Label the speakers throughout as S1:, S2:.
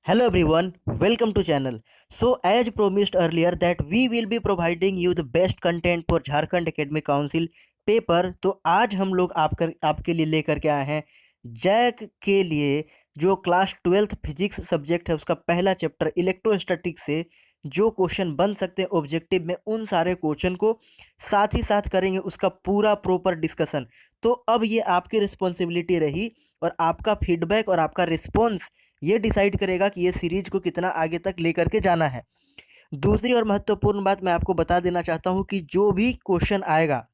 S1: Hello everyone, welcome to channel. So as promised earlier that we will be providing you the best content for Jharkhand Academic Council paper. तो आज हम लोग आपके लिए लेकर के आए हैं जैक के लिए जो क्लास 12th फिजिक्स सब्जेक्ट है उसका पहला चैप्टर इलेक्ट्रोस्टैटिक्स से जो क्वेश्चन बन सकते हैं ऑब्जेक्टिव में उन सारे क्वेश्चन को साथ ही साथ करेंगे उसका पूरा प्रॉपर डिस्कशन। तो अब ये आपकी रिस्पॉन्सिबिलिटी रही और आपका फीडबैक और आपका रिस्पॉन्स ये डिसाइड करेगा कि ये सीरीज को कितना आगे तक लेकर के जाना है। दूसरी और महत्वपूर्ण बात मैं आपको बता देना चाहता हूँ कि जो भी क्वेश्चन आएगा,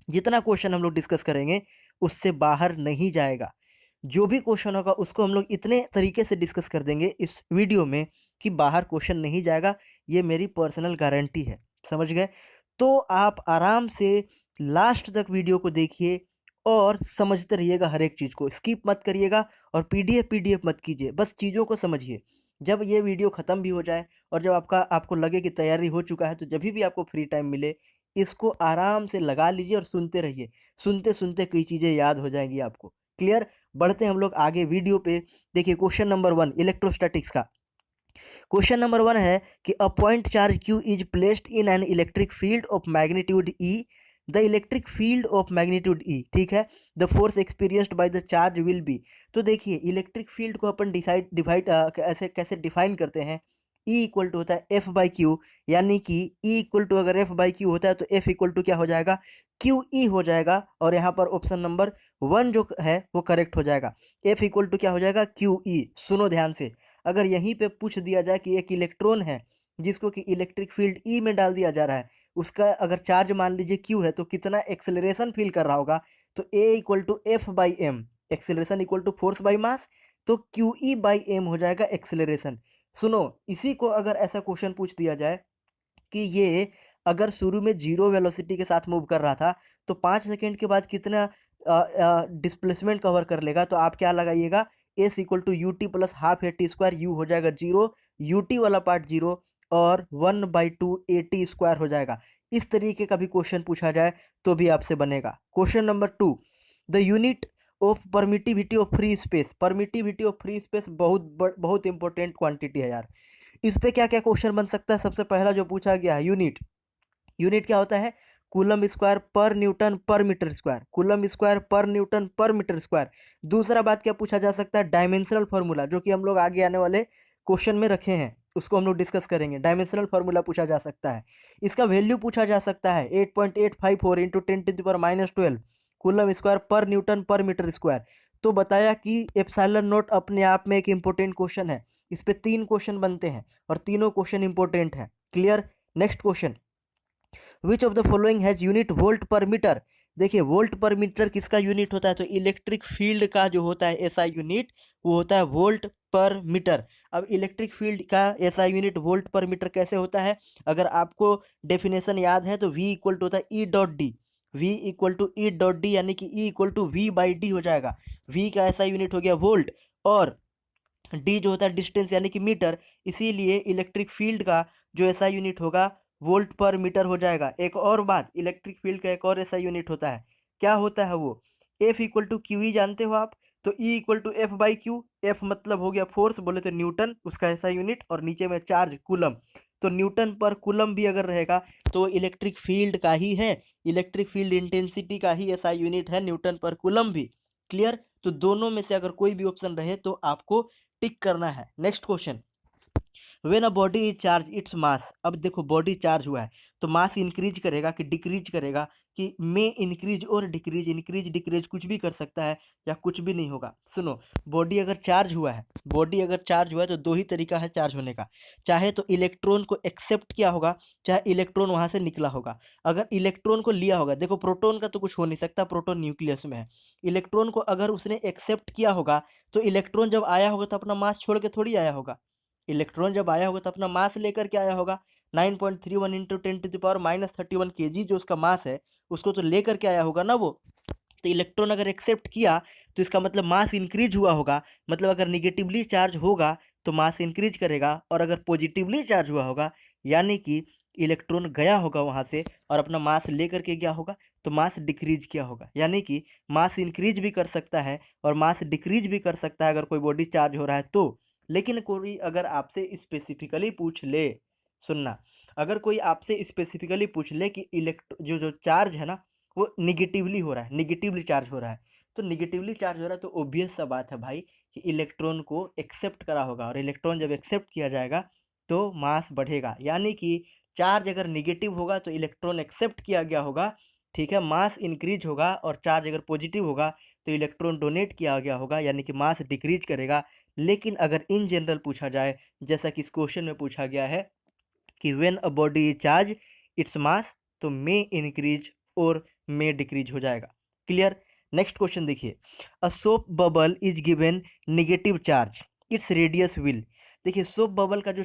S1: जितना क्वेश्चन हम लोग डिस्कस करेंगे उससे बाहर नहीं जाएगा। जो भी क्वेश्चन होगा उसको हम लोग इतने तरीके से डिस्कस कर देंगे इस वीडियो में कि बाहर क्वेश्चन नहीं जाएगा। ये मेरी पर्सनल गारंटी है, समझ गए? तो आप आराम से लास्ट तक वीडियो को देखिए और समझते रहिएगा, हर एक चीज़ को स्किप मत करिएगा और पीडीएफ मत कीजिए, बस चीज़ों को समझिए। जब ये वीडियो ख़त्म भी हो जाए और जब आपको लगे कि तैयारी हो चुका है तो जब भी आपको फ्री टाइम मिले इसको आराम से लगा लीजिए और सुनते रहिए। सुनते सुनते कई चीज़ें याद हो जाएंगी आपको। क्लियर? बढ़ते हैं हम लोग आगे वीडियो पे। देखिए क्वेश्चन नंबर 1 इलेक्ट्रोस्टैटिक्स का। क्वेश्चन नंबर 1 है कि a point charge Q is placed in an electric field of magnitude E. The electric field of magnitude E, ठीक है, the force experienced by the charge will be. तो देखिए electric field को अपन divide ऐसे कैसे define करते हैं। ई equal to होता है एफ बाई क्यू, यानी कि ई इक्वल टू अगर एफ बाई क्यू होता है तो एफ इक्वल टू क्या हो जाएगा, क्यू ई हो जाएगा। और यहाँ पर ऑप्शन नंबर 1 जो है वो करेक्ट हो जाएगा। एफ इक्वल टू क्या हो जाएगा, क्यू ई। सुनो ध्यान से, अगर यहीं पे पूछ दिया जाए कि एक इलेक्ट्रॉन है जिसको कि इलेक्ट्रिक फील्ड ई में डाल दिया जा रहा है, उसका अगर चार्ज मान लीजिए क्यू है तो कितना एक्सेलरेशन फील कर रहा होगा, तो a equal to F by m, acceleration equal to force by mass, तो क्यू ई बाई एम हो जाएगा एक्सेलरेशन। सुनो, इसी को अगर ऐसा क्वेश्चन पूछ दिया जाए कि ये अगर शुरू में जीरो वेलोसिटी के साथ मूव कर रहा था तो 5 सेकेंड के बाद कितना डिस्प्लेसमेंट कवर कर लेगा, तो आप क्या लगाइएगा, S equal to U T plus half A T square, U हो जाएगा जीरो, यू टी वाला पार्ट जीरो और 1/2 ए टी स्क्वायर हो जाएगा। इस तरीके का भी क्वेश्चन पूछा जाए तो भी आपसे बनेगा। Question number 2, the unit of permittivity of free space. Permittivity of free space बहुत इंपॉर्टेंट क्वांटिटी है यार। इस पे क्या क्या क्वेश्चन बन सकता है? सबसे पहला जो पूछा गया है यूनिट, यूनिट क्या होता है, कूलम स्क्वायर पर न्यूटन पर मीटर स्क्वायर, कूलम स्क्वायर पर न्यूटन पर मीटर स्क्वायर। दूसरा बात क्या पूछा जा सकता है, डायमेंशनल फार्मूला, जो कि हम लोग आगे आने वाले क्वेश्चन में रखे हैं उसको हम लोग डिस्कस करेंगे। डायमेंशनल फार्मूला पूछा जा सकता है, इसका वैल्यू पूछा जा सकता है 8.854 इंटू 10⁻12 कूलम स्क्वायर पर न्यूटन पर मीटर स्क्वायर। तो बताया कि एप्सिलॉन नोट अपने आप में एक इंपॉर्टेंट क्वेश्चन है। इस पे 3 क्वेश्चन बनते हैं और तीनों क्वेश्चन इंपॉर्टेंट हैं। Clear? Next question, which of the following has unit volt पर मीटर। देखिए वोल्ट पर मीटर किसका यूनिट होता है, तो इलेक्ट्रिक फील्ड का जो होता है एसआई यूनिट वो होता है वोल्ट पर मीटर। अब इलेक्ट्रिक फील्ड का एसआई यूनिट वोल्ट पर मीटर कैसे होता है, अगर आपको डेफिनेशन याद है तो V इक्वल टू होता है E dot D. V equal to E dot D, यानी कि E equal to V by D हो जाएगा। V का एसआई यूनिट हो गया वोल्ट और डी जो होता है डिस्टेंस यानी कि मीटर, इसीलिए इलेक्ट्रिक फील्ड का जो एसआई यूनिट होगा वोल्ट पर मीटर हो जाएगा। एक और बात, इलेक्ट्रिक फील्ड का एक और एसआई यूनिट होता है, क्या होता है वो, F equal to Q E, जानते हो आप? तो E equal to F by Q, F मतलब हो गया फोर्स, बोले तो न्यूटन उसका एसआई यूनिट, और नीचे में चार्ज कूलम, तो न्यूटन पर कूलम भी अगर रहेगा तो इलेक्ट्रिक फील्ड का ही है, इलेक्ट्रिक फील्ड इंटेंसिटी का ही एसआई यूनिट है न्यूटन पर कूलम भी। क्लियर? तो दोनों में से अगर कोई भी ऑप्शन रहे तो आपको टिक करना है। Next question, when a body is charge its mass. अब देखो बॉडी चार्ज हुआ है तो मास इंक्रीज करेगा कि डिक्रीज करेगा, कि में इंक्रीज और डिक्रीज, इंक्रीज डिक्रीज कुछ भी कर सकता है या कुछ भी नहीं होगा। सुनो, बॉडी अगर चार्ज हुआ है, बॉडी अगर चार्ज हुआ है तो दो ही तरीका है चार्ज होने का, चाहे तो इलेक्ट्रॉन को एक्सेप्ट किया होगा, चाहे इलेक्ट्रॉन वहां से निकला होगा। अगर इलेक्ट्रॉन को लिया होगा, देखो प्रोटॉन का तो कुछ हो नहीं सकता, प्रोटॉन न्यूक्लियस में है। इलेक्ट्रॉन को अगर उसने एक्सेप्ट किया होगा तो इलेक्ट्रॉन जब आया होगा तो अपना मास छोड़ के थोड़ी आया होगा। इलेक्ट्रॉन जब आया होगा तो अपना मास लेकर के आया होगा, 9.31 इंटू 10⁻³ kg जो उसका मास है उसको तो लेकर के आया होगा ना वो। तो इलेक्ट्रॉन अगर एक्सेप्ट किया तो इसका मतलब मास इंक्रीज हुआ होगा, मतलब अगर निगेटिवली चार्ज होगा तो मास इंक्रीज करेगा, और अगर पॉजिटिवली चार्ज हुआ होगा यानी कि इलेक्ट्रॉन गया होगा वहां से और अपना मास लेकर के गया होगा तो मास डिक्रीज किया होगा। यानी कि मास इंक्रीज भी कर सकता है और मास डिक्रीज भी कर सकता है अगर कोई बॉडी चार्ज हो रहा है तो। लेकिन कोई अगर आपसे स्पेसिफिकली पूछ ले, सुनना, अगर कोई आपसे स्पेसिफिकली पूछ ले कि जो जो चार्ज है ना वो निगेटिवली हो रहा है, निगेटिवली चार्ज हो रहा है, तो निगेटिवली चार्ज हो रहा है तो ऑब्वियस सा बात है भाई कि इलेक्ट्रॉन को एक्सेप्ट करा होगा, और इलेक्ट्रॉन जब एक्सेप्ट किया जाएगा तो मास बढ़ेगा। यानी कि चार्ज अगर निगेटिव होगा तो इलेक्ट्रॉन एक्सेप्ट किया गया होगा, ठीक है, मास इंक्रीज होगा, और चार्ज अगर पॉजिटिव होगा तो इलेक्ट्रॉन डोनेट किया गया होगा, यानी कि मास डिक्रीज करेगा। लेकिन अगर इन जनरल पूछा जाए, जैसा कि इस क्वेश्चन में पूछा गया है कि when a body is charge its mass, तो मे इंक्रीज और मे डिक्रीज हो जाएगा। क्लियर। नेक्स्ट क्वेश्चन देखिए, a soap bubble is given negative charge, its radius will. देखिए सोप बबल का जो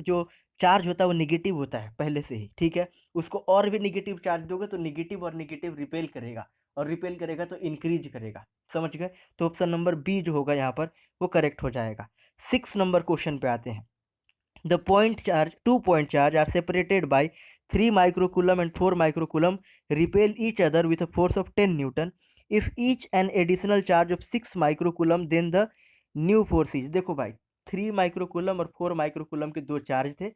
S1: जो चार्ज होता है वो निगेटिव होता है पहले से ही, ठीक है, उसको और भी निगेटिव चार्ज दोगे तो निगेटिव और निगेटिव रिपेल करेगा, और रिपेल करेगा तो इंक्रीज करेगा। समझ गए? तो ऑप्शन नंबर बी जो होगा यहाँ पर वो करेक्ट हो जाएगा। 6 नंबर क्वेश्चन पे आते हैं। The point charge, 2 point charge are separated by 3 microcoulomb and 4 microcoulomb repel each other with a force of 10 Newton. If each an additional charge of 6 microcoulomb, then the new force is। देखो भाई 3 microcoulomb और 4 microcoulomb के दो charge थे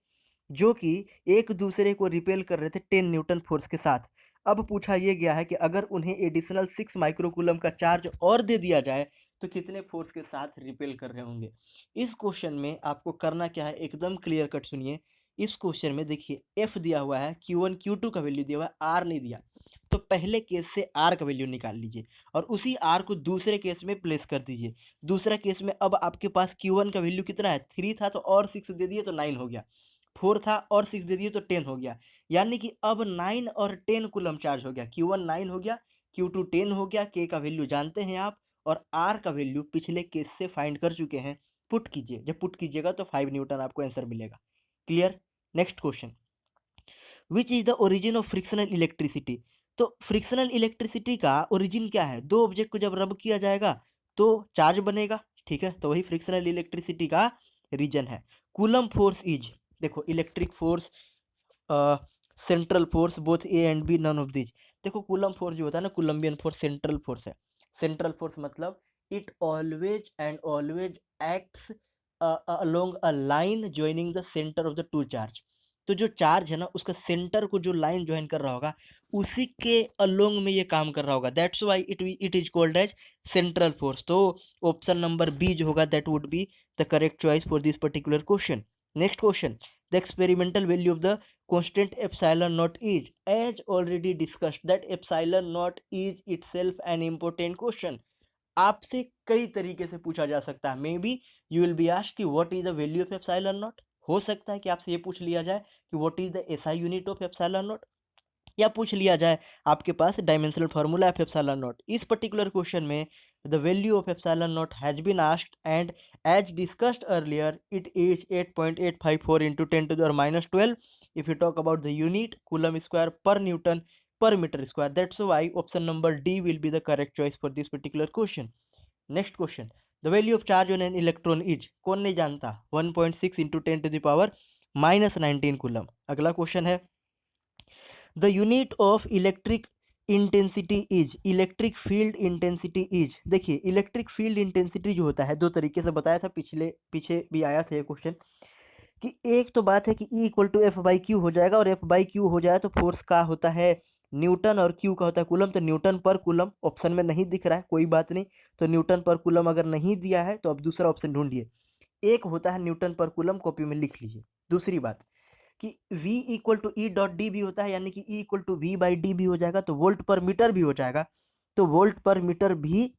S1: जो कि एक दूसरे को रिपेल कर रहे थे 10 न्यूटन फोर्स के साथ। अब पूछा ये गया है कि अगर उन्हें एडिशनल 6 माइक्रोकूलम का चार्ज और दे दिया जाए तो कितने फोर्स के साथ रिपेल कर रहे होंगे। इस क्वेश्चन में आपको करना क्या है, एकदम क्लियर कट सुनिए। इस क्वेश्चन में देखिए एफ दिया हुआ है, Q1 Q2 का वैल्यू दिया हुआ है, आर नहीं दिया, तो पहले केस से आर का वैल्यू निकाल लीजिए और उसी आर को दूसरे केस में प्लेस कर दीजिए। दूसरा केस में अब आपके पास Q1 का वैल्यू कितना है, 3 था, तो और 6 दे दिए तो 9 हो गया, 4 था और 6 दे दिए तो 10 हो गया। यानी कि अब 9 और 10 कूलम चार्ज हो गया, Q1 9 हो गया, Q2 10 हो गया, K का वैल्यू जानते हैं आप, और R का वैल्यू पिछले केस से फाइंड कर चुके हैं। पुट कीजिए, जब पुट कीजिएगा तो 5 न्यूटन आपको आंसर मिलेगा। Clear. Next question, which is the origin of frictional electricity. तो फ्रिक्शनल इलेक्ट्रिसिटी का ओरिजिन क्या है, दो ऑब्जेक्ट को जब रब किया जाएगा तो चार्ज बनेगा, ठीक है, तो वही फ्रिक्शनल इलेक्ट्रिसिटी का रीजन है। कूलम फोर्स इज, देखो electric force, central force, both A and B, none of this. देखो कूलम फोर्स जो होता है ना, कूलम्बियन फोर्स सेंट्रल फोर्स है। सेंट्रल फोर्स मतलब it always and always acts along a line joining the centre of the two charge. तो जो charge है ना उसका सेंटर को जो लाइन ज्वाइन कर रहा होगा उसी के अलोंग में ये काम कर रहा होगा, that's why it is called as central force. तो ऑप्शन नंबर बी जो होगा that would be the correct choice for this particular question. Next question, the experimental value of the constant epsilon naught is, as already discussed that epsilon naught is itself an important question। आपसे कई तरीके से पूछा जा सकता है, may be you will be asked कि what is the value of epsilon naught. हो सकता है कि आपसे ये पूछ लिया जाए कि what is the SI unit of epsilon naught, या पूछ लिया जाए आपके पास dimensional formula of epsilon naught. इस पर्टिकुलर क्वेश्चन में the value of epsilon naught has been asked and as discussed earlier it is 8.854 into 10⁻12। if you talk about the unit coulomb square per newton per meter square, that's why option number D will be the correct choice for this particular question। next question, the value of charge on an electron is, कौन नहीं जानता, 1.6 into 10⁻19 coulomb. अगला question है, the unit of electric intensity is, electric field intensity is. देखिए electric field intensity जो होता है दो तरीके से बताया था, पीछे भी आया था ये क्वेश्चन, कि एक तो बात है कि E equal to F by Q हो जाएगा, और एफ बाई क्यू हो जाए तो फोर्स का होता है न्यूटन और क्यू का होता है कूलम, तो न्यूटन पर कूलम ऑप्शन में नहीं दिख रहा है, कोई बात नहीं, तो न्यूटन पर कूलम अगर नहीं दिया है तो अब दूसरा ऑप्शन ढूंढिए। एक होता है न्यूटन पर कूलम, कॉपी में लिख लीजिए। दूसरी बात कि V equal to E dot D भी होता है, यानी कि E equal to V by D भी हो जाएगा, तो वोल्ट पर मीटर भी हो जाएगा, तो वोल्ट पर मीटर भी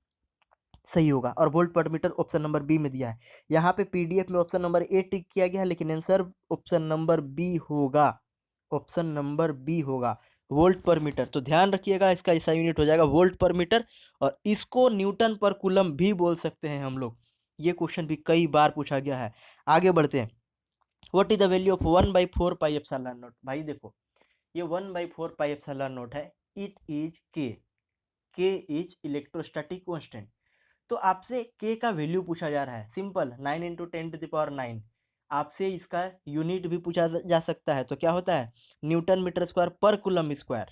S1: सही होगा, और वोल्ट पर मीटर ऑप्शन नंबर बी में दिया है। यहाँ पे पीडीएफ में ऑप्शन नंबर ए टिक किया गया है, लेकिन आंसर ऑप्शन नंबर बी होगा, ऑप्शन नंबर बी होगा, वोल्ट पर मीटर। तो ध्यान रखिएगा, इसका ऐसा यूनिट हो जाएगा वोल्ट पर मीटर, और इसको न्यूटन पर कूलम भी बोल सकते हैं हम लोग। ये क्वेश्चन भी कई बार पूछा गया है। आगे बढ़ते हैं, what is the value of 1/4 pi epsilon not. भाई देखो ये 1/4 पाई एप्सिलॉन नॉट है, इट इज के इज इलेक्ट्रोस्टैटिक कांस्टेंट। तो आपसे के का वैल्यू पूछा जा रहा है, सिंपल 9 इंटू 10⁻9। आपसे इसका यूनिट भी पूछा जा सकता है, तो क्या होता है Newton metre square per coulomb square,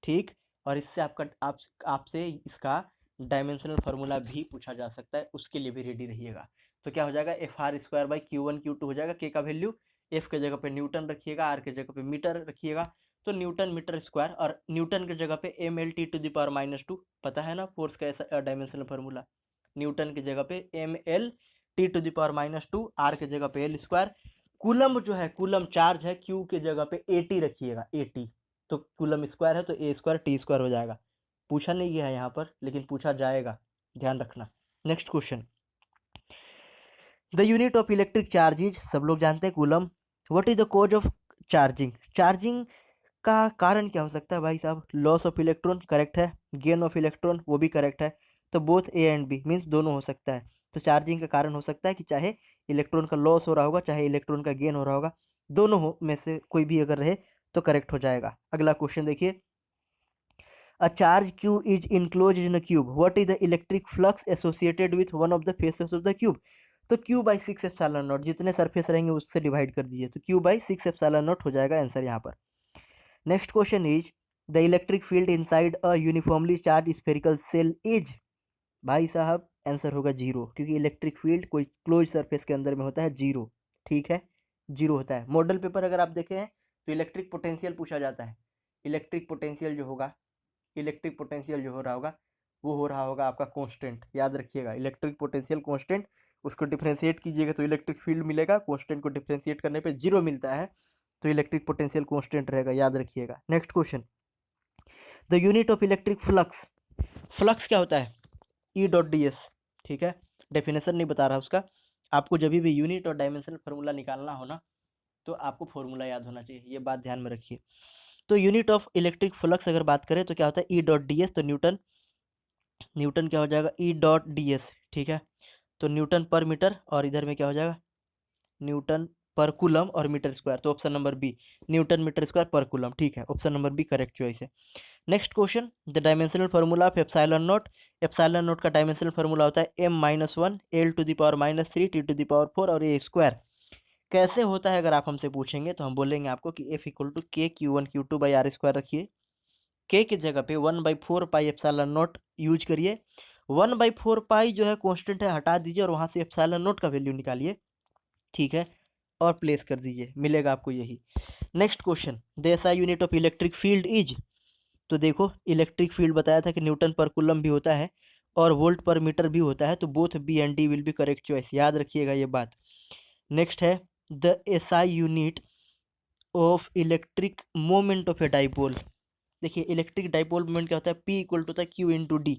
S1: ठीक। और इससे आपसे इसका डायमेंशनल फार्मूला भी पूछा जा सकता है, उसके लिए भी रेडी रहिएगा। तो क्या हो जाएगा, F R square by Q1 Q2 हो जाएगा। के का वैल्यू एफ के जगह पे न्यूटन रखिएगा, आर के जगह पे मीटर रखिएगा, तो न्यूटन मीटर स्क्वायर, और न्यूटन के जगह पे mL/T⁻², पता है ना फोर्स का ऐसा डायमेंशनल फार्मूला। न्यूटन की जगह पे mL/T⁻², आर के जगह पे एल स्क्वायर। कूलम जो है, कूलम चार्ज है, क्यू के जगह पे AT रखिएगा, AT, तो कूलम स्क्वायर है तो A²T² हो जाएगा। पूछा नहीं गया है यहाँ पर, लेकिन पूछा जाएगा, ध्यान रखना। Next question, the unit of electric charges, सब लोग जानते हैं Coulomb. What is the cause of charging, charging का कारण क्या हो सकता है भाई साहब, लॉस ऑफ इलेक्ट्रॉन, करेक्ट है। गेन ऑफ इलेक्ट्रॉन, वो भी करेक्ट है। तो both A and B means दोनों हो सकता है। तो चार्जिंग का कारण हो सकता है कि चाहे इलेक्ट्रॉन का लॉस हो रहा होगा, चाहे इलेक्ट्रॉन का गेन हो रहा होगा, दोनों हो में से कोई भी अगर रहे तो करेक्ट हो जाएगा। अगला क्वेश्चन देखिए, अ charge Q is enclose in a cube, what is the electric flux associated with one of the faces of the cube. तो क्यू बाई 6 एप्सिलॉन नॉट, जितने सरफेस रहेंगे उससे डिवाइड कर दीजिए, तो क्यू बाई 6 एप्सिलॉन नॉट हो जाएगा answer यहाँ पर। Next question is, the electric field inside a uniformly charge spherical shell is, भाई साहब आंसर होगा जीरो, क्योंकि इलेक्ट्रिक फील्ड कोई क्लोज सरफेस के अंदर में होता है जीरो, ठीक है, जीरो होता है। मॉडल पेपर अगर आप देखें हैं तो इलेक्ट्रिक पोटेंशियल पूछा जाता है। इलेक्ट्रिक पोटेंशियल जो होगा, इलेक्ट्रिक पोटेंशियल जो हो रहा होगा वो हो रहा होगा आपका कांस्टेंट, याद रखिएगा, इलेक्ट्रिक पोटेंशियल कांस्टेंट, उसको डिफरेंशिएट कीजिएगा तो इलेक्ट्रिक फील्ड मिलेगा, कांस्टेंट को डिफरेंशिएट करने पे जीरो मिलता है, तो इलेक्ट्रिक पोटेंशियल कांस्टेंट रहेगा, याद रखिएगा। Next question, the unit of electric flux, flux क्या होता है, E.ds, ठीक है, डेफिनेशन नहीं बता रहा उसका, आपको जब भी यूनिट और डायमेंशनल फार्मूला निकालना हो ना, तो आपको फार्मूला याद होना चाहिए, ये बात ध्यान में रखिए। तो यूनिट ऑफ इलेक्ट्रिक फ्लक्स अगर बात करें तो क्या होता है, E.ds, तो न्यूटन, न्यूटन क्या हो जाएगा, E.ds, ठीक है, तो न्यूटन पर मीटर, और इधर में क्या हो जाएगा, न्यूटन पर कूलम और मीटर स्क्वायर, तो option number B, newton metre square per coulomb, ठीक है, option number B correct choice है। Next question, the dimensional formula of epsilon naught का डायमेंशनल फार्मूला होता है m-1 L⁴ और A²। कैसे होता है अगर आप हमसे पूछेंगे तो हम बोलेंगे आपको कि F=K Q1 Q2/R² रखिए, के की जगह पे 1/4π∈0 यूज करिए, 1/4π जो है कांस्टेंट है, हटा दीजिए और वहां से एप्सिलॉन का वैल्यू निकालिए, ठीक है, और प्लेस कर दीजिए, मिलेगा आपको यही। Next question, the SI unit of electric field is, तो देखो इलेक्ट्रिक फील्ड बताया था कि न्यूटन पर कूलम भी होता है और वोल्ट पर मीटर भी होता है, तो both B and D will be correct choice, याद रखिएगा ये बात। नेक्स्ट है, the SI unit of electric moment of a dipole, देखिए इलेक्ट्रिक डाइपोल मोमेंट क्या होता है, P इक्वल टू होता है Q × D,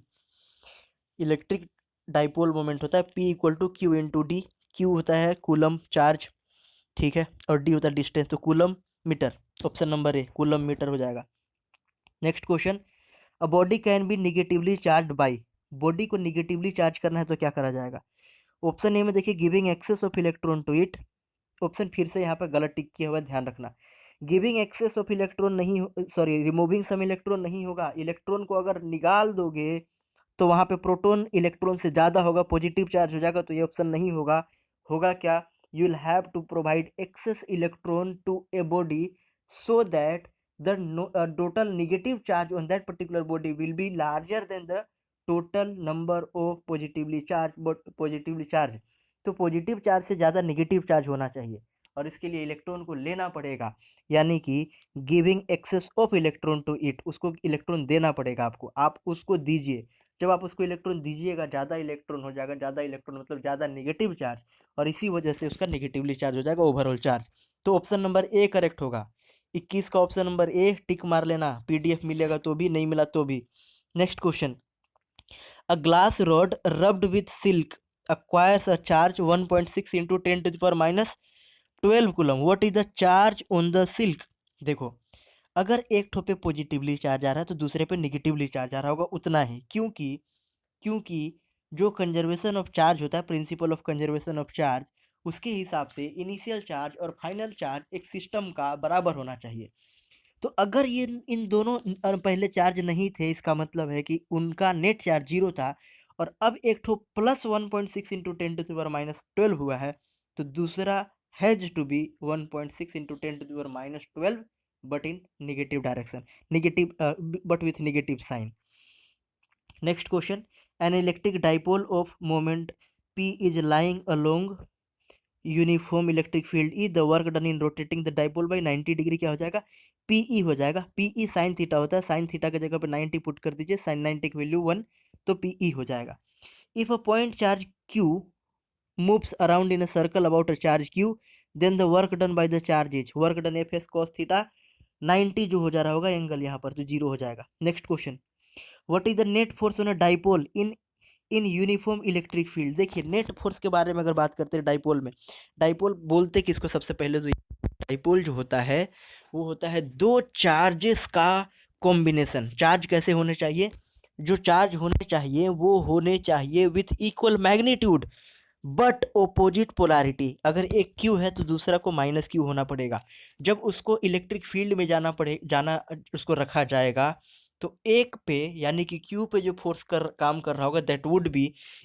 S1: electric dipole moment होता है P equal to Q × D, Q होता है कूलम चार्ज, ठीक है, और D होता है डिस्टेंस, तो Coulomb metre, option number A Coulomb metre हो जाएगा। Next question, a body can be negatively charge by, body को निगेटिवली चार्ज करना है तो क्या करा जाएगा, ऑप्शन ए में देखिए giving excess of electron to it, option फिर से यहाँ पर गलत टिक किया हुआ है, ध्यान रखना, गिविंग एक्सेस ऑफ इलेक्ट्रॉन नहीं, सॉरी रिमूविंग सम इलेक्ट्रॉन नहीं होगा, इलेक्ट्रॉन को अगर निकाल दोगे तो वहाँ पे प्रोटॉन इलेक्ट्रॉन से ज़्यादा होगा, पॉजिटिव चार्ज हो जाएगा, तो ये ऑप्शन नहीं होगा। होगा क्या, you will have to provide excess electron to a body so that the total negative charge on that particular body will be larger than the total number of positively charged, तो positive charge से ज़्यादा negative charge होना चाहिए, और इसके लिए electron को लेना पड़ेगा, यानी कि giving excess of electron to it, उसको इलेक्ट्रॉन देना पड़ेगा आपको, आप उसको दीजिए, जब आप उसको इलेक्ट्रॉन दीजिएगा ज़्यादा इलेक्ट्रॉन हो जाएगा, ज़्यादा इलेक्ट्रॉन मतलब ज़्यादा नेगेटिव चार्ज, और इसी वजह से उसका नेगेटिवली चार्ज हो जाएगा, ओवरऑल चार्ज, तो ऑप्शन नंबर ए करेक्ट होगा। 21 का ऑप्शन नंबर ए टिक मार लेना, पीडीएफ मिलेगा तो भी, नहीं मिला तो भी। Next question, a glass rod rubbed with silk acquires a charge 1.6 into 10⁻12 coulomb, what is the charge on the silk. देखो अगर एक ठो पे पॉजिटिवली चार्ज आ रहा है तो दूसरे पे निगेटिवली चार्ज आ रहा होगा, उतना ही, क्योंकि क्योंकि जो कंजर्वेशन ऑफ चार्ज होता है, principle of conservation of charge, उसके हिसाब से इनिशियल चार्ज और फाइनल चार्ज एक सिस्टम का बराबर होना चाहिए। तो अगर ये इन दोनों पहले चार्ज नहीं थे, इसका मतलब है कि उनका नेट चार्ज जीरो था, और अब एक ठो +1.6 इंटू 10⁻12 हुआ है, तो दूसरा has to be 1.6 into 10⁻12 but in negative direction, negative but with negative sign. Next question, an electric dipole of moment P is lying along uniform electric field E the work done in rotating the dipole by 90 degree क्या हो जाएगा, PE हो जाएगा। PE sine theta होता है, sine theta की जगह पे 90 पुट कर दीजिए, साइन 90 की वैल्यू 1, तो पीई हो जाएगा। If a point charge Q moves around in a circle about a charge Q then the work done by the charge is, work done F S cos theta 90 जो हो जा रहा होगा angle यहाँ पर, तो जीरो हो जाएगा। Next question, what is the net force on a dipole in uniform electric field. देखिए नेट फोर्स के बारे में अगर बात करते हैं डाइपोल में, डाइपोल बोलते किसको सबसे पहले, तो डाइपोल जो होता है वो होता है दो चार्जेस का कॉम्बिनेशन। चार्ज कैसे होने चाहिए, जो चार्ज होने चाहिए वो होने चाहिए with equal magnitude but opposite polarity. अगर एक क्यू है तो दूसरा को माइनस क्यू होना पड़ेगा। जब उसको इलेक्ट्रिक फील्ड में जाना उसको रखा जाएगा तो एक पे यानी कि क्यू पे जो फोर्स काम कर रहा होगा that would be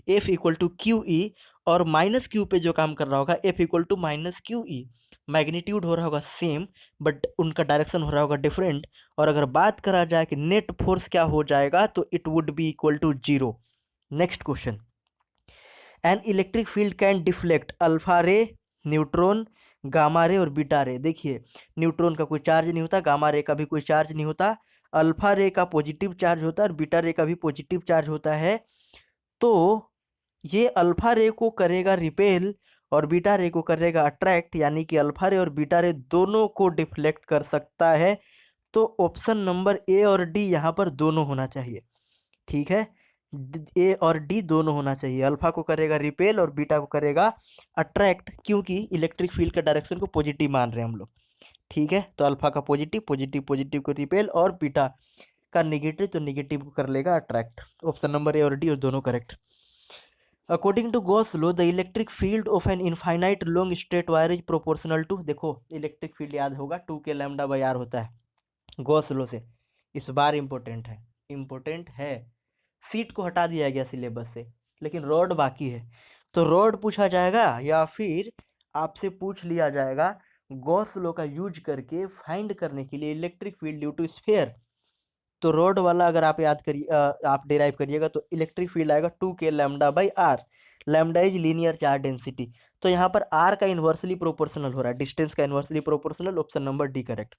S1: F equal to Q E, और माइनस क्यू पे जो काम कर रहा होगा F equal to minus Q E. Magnitude हो रहा होगा सेम बट उनका डायरेक्शन हो रहा होगा डिफरेंट। और अगर बात करा जाए कि नेट फोर्स क्या हो जाएगा तो it would be equal to zero. Next question, an electric field can deflect alpha ray, neutron, gamma ray और बीटा रे। देखिए न्यूट्रॉन का कोई चार्ज नहीं होता, गामा रे का भी कोई चार्ज नहीं होता, अल्फा रे का पॉजिटिव चार्ज होता है और बीटा रे का भी पॉजिटिव चार्ज होता है। तो ये अल्फा रे को करेगा रिपेल और बीटा रे को करेगा अट्रैक्ट, यानी कि अल्फा रे और बीटा रे दोनों को डिफ्लेक्ट कर सकता है। तो ऑप्शन नंबर ए और डी यहाँ पर दोनों होना चाहिए। ठीक है, ए और डी दोनों होना चाहिए। अल्फा को करेगा रिपेल और बीटा को करेगा अट्रैक्ट, क्योंकि इलेक्ट्रिक फील्ड का डायरेक्शन को पॉजिटिव मान रहे हैं हम लोग। ठीक है, तो अल्फा का पॉजिटिव, पॉजिटिव पॉजिटिव को रिपेल और बीटा का निगेटिव तो निगेटिव को कर लेगा अट्रैक्ट। ऑप्शन नंबर ए और डी और दोनों correct. According to Gauss law the electric field of an infinite long straight wire is proportional to, देखो इलेक्ट्रिक फील्ड याद होगा 2 के लैम्डा बाई आर होता है गॉस लॉ से। इस बार इंपॉर्टेंट है, इंपॉर्टेंट है। सीट को हटा दिया गया सिलेबस से, लेकिन रॉड बाकी है। तो रॉड पूछा जाएगा या फिर आपसे पूछ लिया जाएगा गॉस लॉ का यूज करके फाइंड करने के लिए electric field due to sphere. तो रॉड वाला अगर आप याद करिए, आप डिराइव करिएगा तो इलेक्ट्रिक फील्ड आएगा 2 के lambda by R. Lambda is linear charge density, तो यहाँ पर आर का इन्वर्सली प्रोपोर्शनल हो रहा है, डिस्टेंस का inversely proportional. Option number D correct.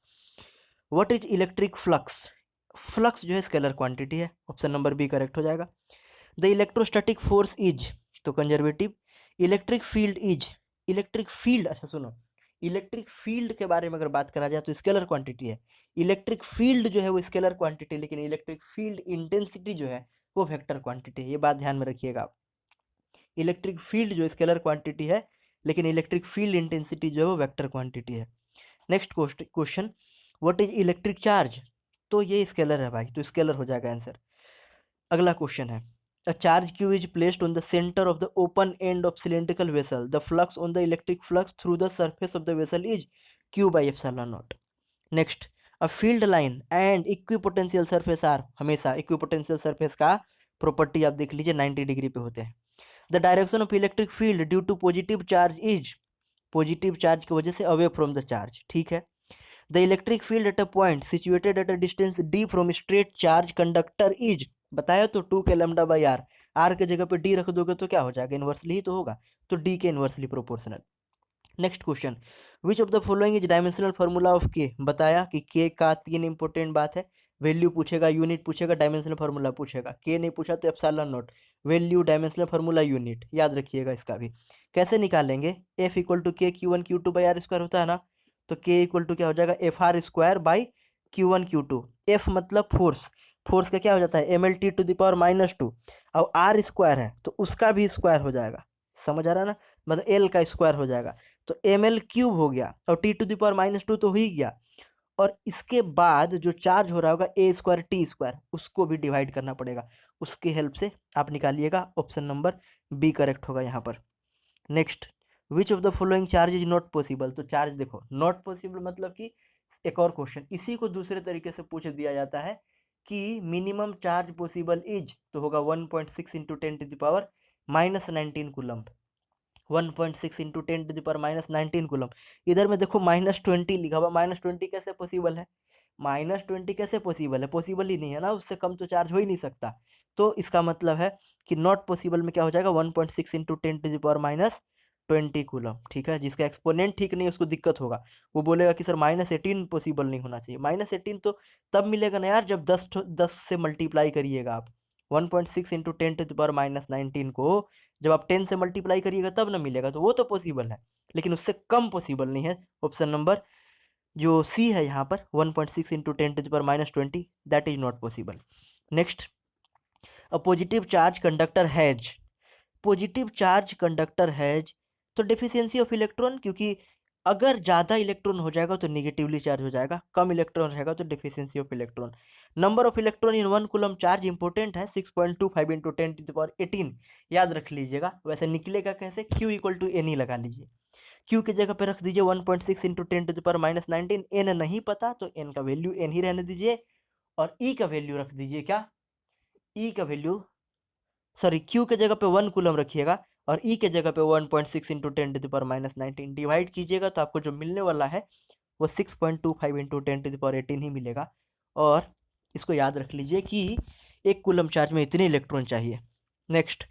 S1: What is electric flux, flux जो है स्केलर क्वांटिटी है, ऑप्शन नंबर बी करेक्ट हो जाएगा। द इलेक्ट्रोस्टैटिक फोर्स इज, तो conservative. Electric field is, electric field, अच्छा सुनो, इलेक्ट्रिक फील्ड के बारे में अगर बात करा जाए तो स्केलर क्वांटिटी है। इलेक्ट्रिक फील्ड जो है वो स्केलर क्वांटिटी, लेकिन इलेक्ट्रिक फील्ड इंटेंसिटी जो है वो वेक्टर क्वांटिटी है। ये बात ध्यान में रखिएगा आप। इलेक्ट्रिक फील्ड जो स्केलर क्वांटिटी है, लेकिन इलेक्ट्रिक फील्ड इंटेंसिटी जो है वो वेक्टर क्वांटिटी है। Next question, what is electric charge, तो ये स्केलर है भाई, तो स्केलर हो जाएगा आंसर। अगला क्वेश्चन है, a charge Q is placed on the centre of the open end of cylindrical vessel, the flux on the electric flux through the surface of the vessel is Q by epsilon naught. Next, a field line and equipotential surface are, हमेशा equipotential surface का property आप देख लीजिए 90 degree पे होते हैं। The direction of electric field due to positive charge is, positive charge की वजह से अवे फ्रॉम द चार्ज। ठीक है, the electric field at a point situated at a distance D from straight charge conductor is, बताया तो 2 के lambda by are, are के जगह पे डी रख दोगे तो क्या हो जाएगा, इन्वर्सली ही तो होगा, तो डी के inversely proportional. Next question, which of the following is dimensional formula of के, बताया कि के का 3 इंपॉर्टेंट बात है, वैल्यू पूछेगा, यूनिट पूछेगा, डायमेंशनल फार्मूला पूछेगा। के नहीं पूछा तो epsilon naught, value, dimensional formula, unit, याद रखिएगा इसका भी। कैसे निकालेंगे, F equal to K Q one Q two by R square होता है ना, तो के इक्वल टू क्या हो जाएगा, F R square by Q one Q two. F मतलब फोर्स, फोर्स का क्या हो जाता है M L T to the power -2, और आर स्क्वायर है तो उसका भी स्क्वायर हो जाएगा, समझ आ रहा है ना, मतलब एल का स्क्वायर हो जाएगा, तो एम एल क्यूब हो गया और टी टू द पावर -2 तो हो ही गया। और इसके बाद जो चार्ज हो रहा होगा ए स्क्वायर टी स्क्वायर, उसको भी डिवाइड करना पड़ेगा, उसकी हेल्प से आप निकालिएगा। ऑप्शन नंबर बी करेक्ट होगा यहाँ पर। Next, which of the following charge is not possible, तो चार्ज देखो नॉट पॉसिबल मतलब कि एक और क्वेश्चन इसी को दूसरे तरीके से पूछ दिया जाता है कि मिनिमम चार्ज पॉसिबल इज, तो होगा 1.6 into 10 to the power -19 coulomb, 1.6 into 10 to the power -19 coulomb. इधर में देखो -20 लिखा हुआ, -20 कैसे पॉसिबल है, -20 कैसे पॉसिबल है, पॉसिबल ही नहीं है ना, उससे कम तो चार्ज हो ही नहीं सकता। तो इसका मतलब है कि नॉट पॉसिबल में क्या हो जाएगा 1.6 इंटू 10⁻20 कूलम, ठीक है। जिसका एक्सपोनेंट ठीक नहीं है उसको दिक्कत होगा, वो बोलेगा कि सर -18 पॉसिबल नहीं होना चाहिए। -18 तो तब मिलेगा ना यार जब 10 से मल्टीप्लाई करिएगा आप। 1.6 इंटू 10⁻19 को जब आप 10 से मल्टीप्लाई करिएगा तब ना मिलेगा, तो वो तो पॉसिबल है, लेकिन उससे कम पॉसिबल नहीं है। ऑप्शन नंबर जो सी है यहाँ पर 1.6 into 10⁻20 that is not possible. Next, a positive charge conductor has, positive charge conductor has, तो डेफिशिएंसी ऑफ इलेक्ट्रॉन, क्योंकि अगर ज़्यादा इलेक्ट्रॉन हो जाएगा तो निगेटिवली चार्ज हो जाएगा, कम इलेक्ट्रॉन रहेगा तो deficiency of electron. Number of electron in 1 coulomb charge important है 6.25 इंटू 10⁻18, याद रख लीजिएगा। वैसे निकलेगा कैसे, Q इक्वल टू एन ही लगा लीजिए। Q की जगह पे रख दीजिए 1.6 इंटू 10⁻19, एन नहीं पता तो एन का वैल्यू एन ही रहने दीजिए, और ई का वैल्यू रख दीजिए क्या, ई का वैल्यू, सॉरी क्यू के जगह पे 1 कूलम रखिएगा और ई के जगह पे 1.6 इंटू 10⁻19 डिवाइड कीजिएगा तो आपको जो मिलने वाला है वो 6.25 इंटू 10⁻18 ही मिलेगा। और इसको याद रख लीजिए कि 1 कूलम चार्ज में इतने इलेक्ट्रॉन चाहिए। Next,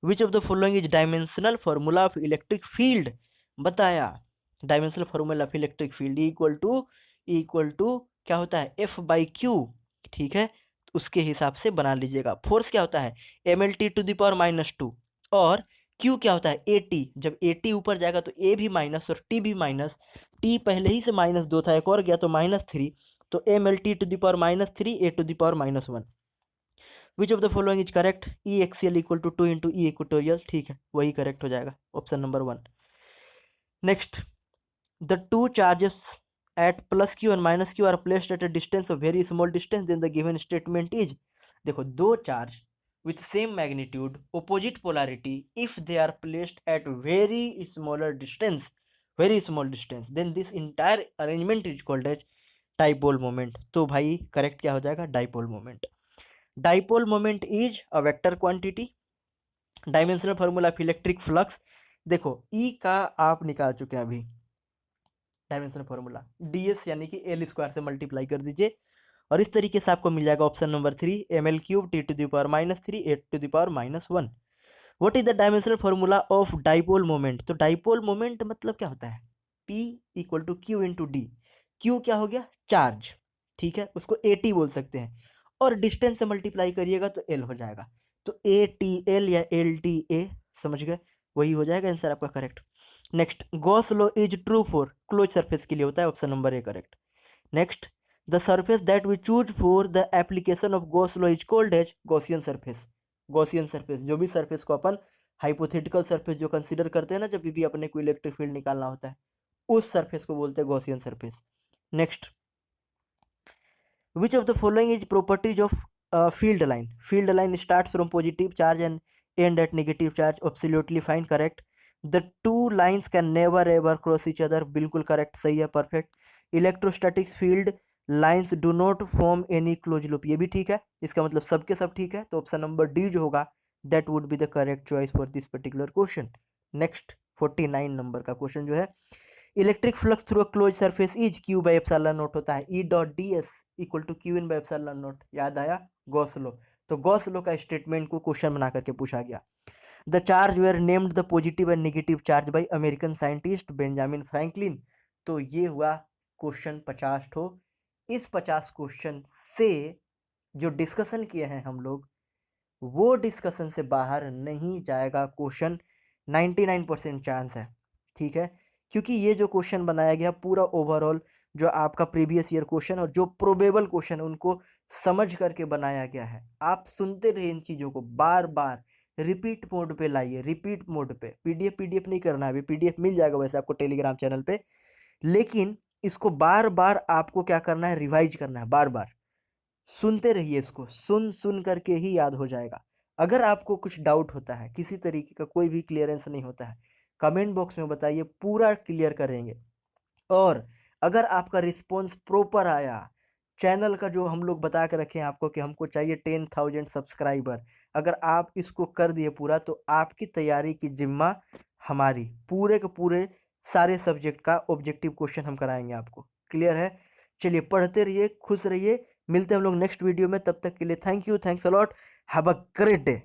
S1: which of the following is dimensional formula of electric field, बताया dimensional formula of electric field equal to क्या होता है F/Q, ठीक है। तो उसके हिसाब से बना लीजिएगा। फोर्स क्या होता है mLT⁻², और Q क्या होता है AT, जब AT ऊपर जाएगा तो A भी माइनस और T भी माइनस, T पहले ही से -2 था, एक और गया तो -3, तो mLT⁻3 A⁻1। Which of the following is correct, E axial equal to 2 into E equatorial, ठीक है वही करेक्ट हो जाएगा, option number 1। Next, the two charges at plus q and minus q are placed at a distance of very small distance, then the given statement is, देखो दो charge with same magnitude opposite polarity if they are placed at very small distance then this entire arrangement is called as dipole moment। तो भाई correct क्या हो जाएगा, dipole moment. Dipole moment is a vector quantity. Dimensional formula of electric flux, देखो ई का आप निकाल चुके हैं अभी डायमेंशनल फार्मूला, ds यानी कि L² से मल्टीप्लाई कर दीजिए और इस तरीके से आपको मिल जाएगा option number 3 ml³ T⁻³ (8⁻1). What is the dimensional formula of dipole moment, तो डाइपोल मोमेंट मतलब क्या होता है P equal to Q into D. Q क्या हो गया चार्ज, ठीक है, उसको AT बोल सकते हैं, और डिस्टेंस से मल्टीप्लाई करिएगा तो L हो जाएगा, तो ATL या LTA, समझ गए, वही हो जाएगा आंसर आपका correct. Next, Gauss law is true for close surface के लिए होता है, option number A correct. Next, the surface that we choose for the application of Gauss law is called as Gaussian surface. Gaussian surface, जो भी surface को अपन hypothetical surface जो consider करते हैं ना जब भी अपने को इलेक्ट्रिक फील्ड निकालना होता है, उस सरफेस को बोलते हैं Gaussian surface. Next, which of the following is properties of field line, field line starts from positive charge and end at negative charge, absolutely fine correct. The two lines can never ever cross each other, बिल्कुल correct, सही है, perfect. Electrostatics field lines do not form any close loop, ये भी ठीक है, इसका मतलब सबके सब ठीक है, तो ऑप्शन नंबर डी जो होगा that would be the correct choice for this particular question. Next 49 number का क्वेश्चन जो है, electric flux through a close surface is Q by epsilon naught होता है, E.ds equal to Q in by epsilon naught, याद आया Gauss law, तो Gauss law का statement को क्वेश्चन बना करके पूछा गया। The charge were named the positive and negative charge by American scientist Benjamin Franklin, तो ये हुआ क्वेश्चन 50 ठो। इस 50 क्वेश्चन से जो डिस्कशन किए हैं हम लोग वो डिस्कशन से बाहर नहीं जाएगा क्वेश्चन, 99% चांस है, ठीक है, क्योंकि ये जो क्वेश्चन बनाया गया पूरा ओवरऑल जो आपका प्रीवियस ईयर क्वेश्चन और जो प्रोबेबल क्वेश्चन उनको समझ करके बनाया गया है। आप सुनते रहिए इन चीज़ों को, बार बार रिपीट मोड पे लाइए, रिपीट मोड पे। पीडीएफ नहीं करना है, अभी पीडीएफ मिल जाएगा वैसे आपको टेलीग्राम चैनल पे, लेकिन इसको बार बार आपको क्या करना है, रिवाइज करना है, बार बार सुनते रहिए, इसको सुन सुन करके ही याद हो जाएगा। अगर आपको कुछ डाउट होता है, किसी तरीके का कोई भी क्लियरेंस नहीं होता है, कमेंट बॉक्स में बताइए, पूरा क्लियर करेंगे। और अगर आपका रिस्पॉन्स प्रॉपर आया, चैनल का जो हम लोग बता के रखे हैं आपको कि हमको चाहिए 10,000 सब्सक्राइबर, अगर आप इसको कर दिए पूरा तो आपकी तैयारी की जिम्मा हमारी, पूरे के पूरे सारे सब्जेक्ट का ऑब्जेक्टिव क्वेश्चन हम कराएंगे आपको, क्लियर है। चलिए पढ़ते रहिए, खुश रहिए, मिलते हैं हम लोग नेक्स्ट वीडियो में, तब तक के लिए thank you, thanks a lot, have a great day.